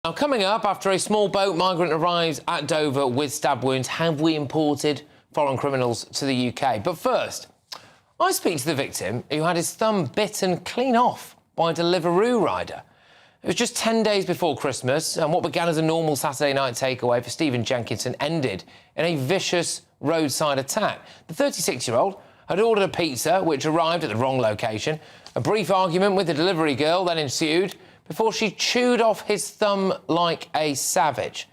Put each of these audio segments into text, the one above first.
Now, coming up, after a small boat migrant arrives at Dover with stab wounds, have we imported foreign criminals to the UK? But first, I speak to the victim who had his thumb bitten clean off by a Deliveroo rider. It was just 10 days before Christmas, and what began as a normal Saturday night takeaway for Stephen Jenkinson ended in a vicious roadside attack. The 36-year-old had ordered a pizza, which arrived at the wrong location. A brief argument with the delivery girl then ensued before she chewed off his thumb like a savage.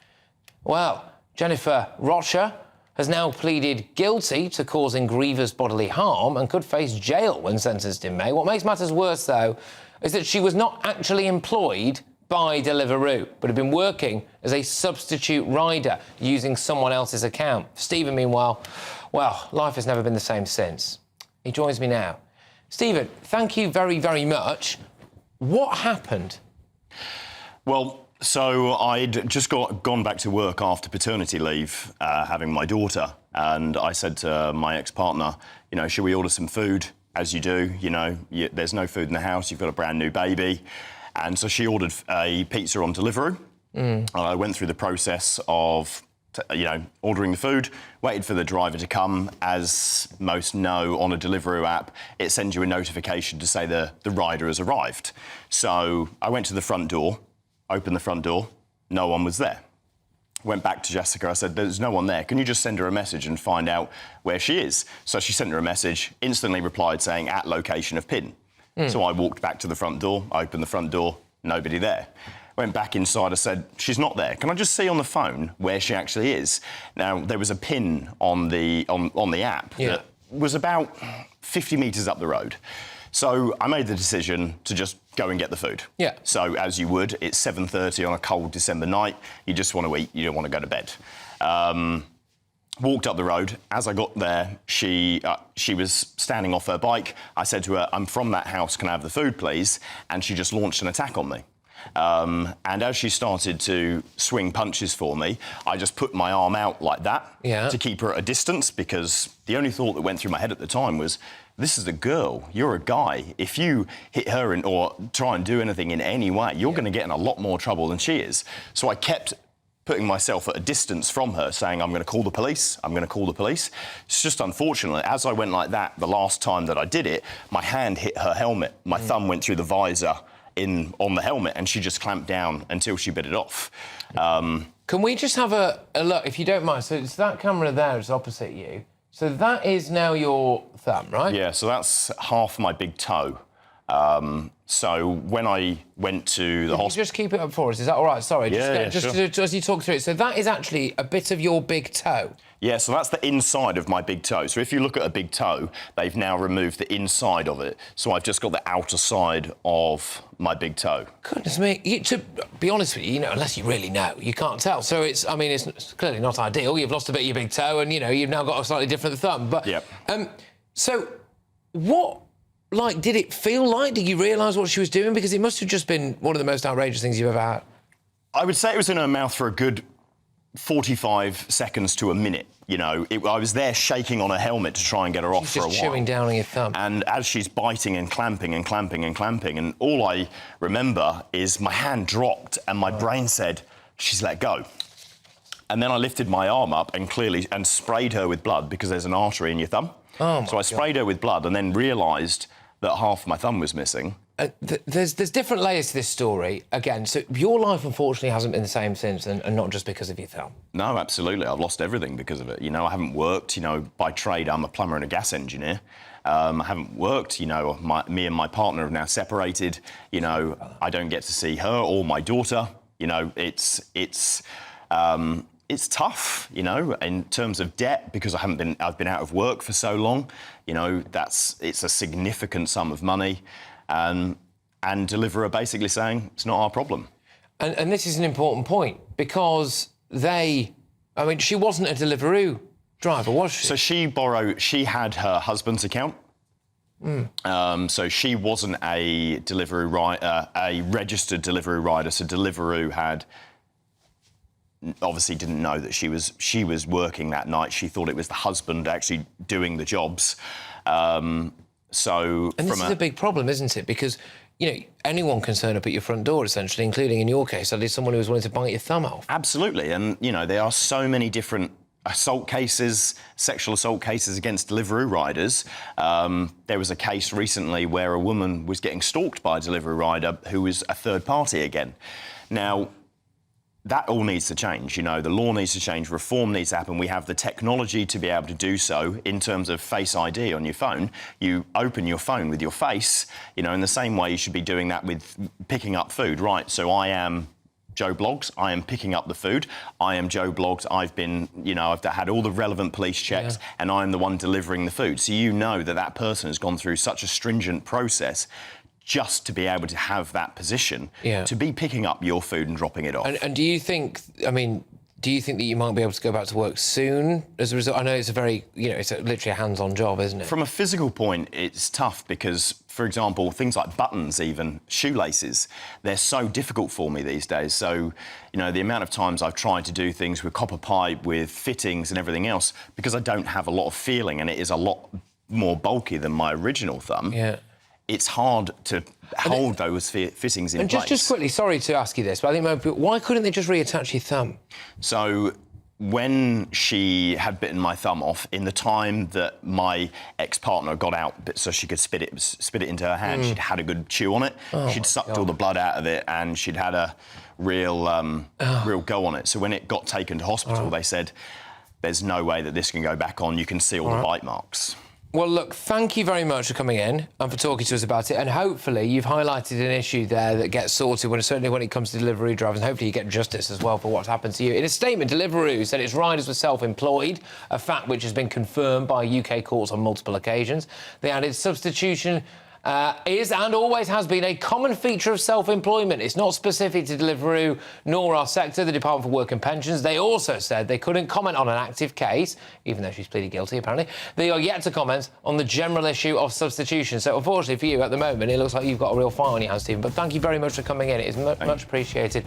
Well, Jennifer Roscha has now pleaded guilty to causing grievous bodily harm and could face jail when sentenced in May. What makes matters worse, though, is that she was not actually employed by Deliveroo, but had been working as a substitute rider using someone else's account. Stephen, meanwhile, well, life has never been the same since. He joins me now. Stephen, thank you very, very much. What happened? Well, so I'd just gone back to work after paternity leave, having my daughter, and I said to my ex-partner, you know, should we order some food? As you do, you know, there's no food in the house, you've got a brand new baby. And so she ordered a pizza on Deliveroo. I went through the process of, ordering the food, waited for the driver to come. As most know, on a Deliveroo app, it sends you a notification to say the rider has arrived. So I went to the front door, opened the front door, no one was there. Went back to Jessica, I said, there's no one there. Can you just send her a message and find out where she is? So she sent her a message, instantly replied saying, at location of PIN. So I walked back to the front door, opened the front door, nobody there. Went back inside, I said, she's not there. Can I just see on the phone where she actually is? Now, there was a PIN on the app that was about 50 metres up the road. So I made the decision to just go and get the food. So, as you would, it's 7:30 on a cold December night. You just want to eat, you don't want to go to bed. Walked up the road. As I got there, she was standing off her bike. I said to her, I'm from that house, can I have the food, please? And she just launched an attack on me. And as she started to swing punches for me, I just put my arm out like that to keep her at a distance, because the only thought that went through my head at the time was, this is a girl, you're a guy. If you hit her or try and do anything in any way, you're going to get in a lot more trouble than she is. So I kept putting myself at a distance from her, saying, I'm going to call the police, I'm going to call the police. It's just unfortunate, as I went like that, the last time that I did it, my hand hit her helmet. My thumb went through the visor on the helmet, and she just clamped down until she bit it off. Can we just have a look, if you don't mind? So it's that camera there is opposite you. So that is now your thumb, right? Yeah, so that's half my big toe. So when I went to the hospital... Just keep it up for us, is that all right? Sorry, Sure. As you talk through it. So that is actually a bit of your big toe? Yeah, so that's the inside of my big toe. So if you look at a big toe, they've now removed the inside of it. So I've just got the outer side of my big toe. Goodness me. To be honest with you, unless you really know, you can't tell. So it's clearly not ideal. You've lost a bit of your big toe and, you've now got a slightly different thumb. But, so what... did it feel like? Did you realise what she was doing? Because it must have just been one of the most outrageous things you've ever had. I would say it was in her mouth for a good 45 seconds to a minute. I was there shaking on her helmet to try and get her off for a while. She's just chewing down on your thumb. And as she's biting and clamping and clamping and clamping, and all I remember is my hand dropped and my brain said, she's let go. And then I lifted my arm up and sprayed her with blood, because there's an artery in your thumb. So I sprayed her with blood and then realised that half my thumb was missing. There's different layers to this story. Again, so your life, unfortunately, hasn't been the same since, and not just because of your thumb. No, absolutely. I've lost everything because of it. I haven't worked. By trade, I'm a plumber and a gas engineer. I haven't worked. Me and my partner have now separated. I don't get to see her or my daughter. It's tough, in terms of debt, because I've been out of work for so long. It's a significant sum of money, and Deliveroo basically saying it's not our problem. And this is an important point, because she wasn't a Deliveroo driver, was she? So she had her husband's account. So she wasn't a Deliveroo rider, a registered Deliveroo rider. So Deliveroo obviously didn't know that she was working that night. She thought it was the husband actually doing the jobs. And this is a big problem, isn't it? Because you know, anyone can turn up at your front door, essentially, including, in your case, that is someone who was willing to bite your thumb off. Absolutely. And, you know, there are so many different assault cases, sexual assault cases against Deliveroo riders. There was a case recently where a woman was getting stalked by a Deliveroo rider who was a third party again. Now, that all needs to change. You know, the law needs to change, reform needs to happen. We have the technology to be able to do so in terms of Face ID on your phone. You open your phone with your face, you know, in the same way you should be doing that with picking up food. Right, so I am Joe Bloggs, I am picking up the food. I am Joe Bloggs, I've been, you know, I've had all the relevant police checks and I'm the one delivering the food. So you know that that person has gone through such a stringent process just to be able to have that position, to be picking up your food and dropping it off. And do you think, I mean, do you think that you might be able to go back to work soon as a result? I know it's a very, you know, it's literally a hands-on job, isn't it? From a physical point, it's tough because, for example, things like buttons, even shoelaces, they're so difficult for me these days. So, you know, the amount of times I've tried to do things with copper pipe, with fittings and everything else, because I don't have a lot of feeling and it is a lot more bulky than my original thumb. It's hard to hold those fittings in place. And just quickly, sorry to ask you this, but I think most people, why couldn't they just reattach your thumb? So when she had bitten my thumb off, in the time that my ex-partner got out so she could spit it into her hand, she'd had a good chew on it. She'd sucked all the blood out of it and she'd had a real go on it. So when it got taken to hospital, they said, there's no way that this can go back on. You can see all the bite marks. Well, look, thank you very much for coming in and for talking to us about it. And hopefully you've highlighted an issue there that gets sorted, certainly when it comes to Deliveroo drivers. And hopefully you get justice as well for what's happened to you. In a statement, Deliveroo said its riders were self-employed, a fact which has been confirmed by UK courts on multiple occasions. They added substitution is and always has been a common feature of self-employment. It's not specific to Deliveroo nor our sector, the Department for Work and Pensions. They also said they couldn't comment on an active case, even though she's pleaded guilty, apparently. They are yet to comment on the general issue of substitution. So, unfortunately for you, at the moment, it looks like you've got a real fire on your hands, Stephen. But thank you very much for coming in. It is much appreciated.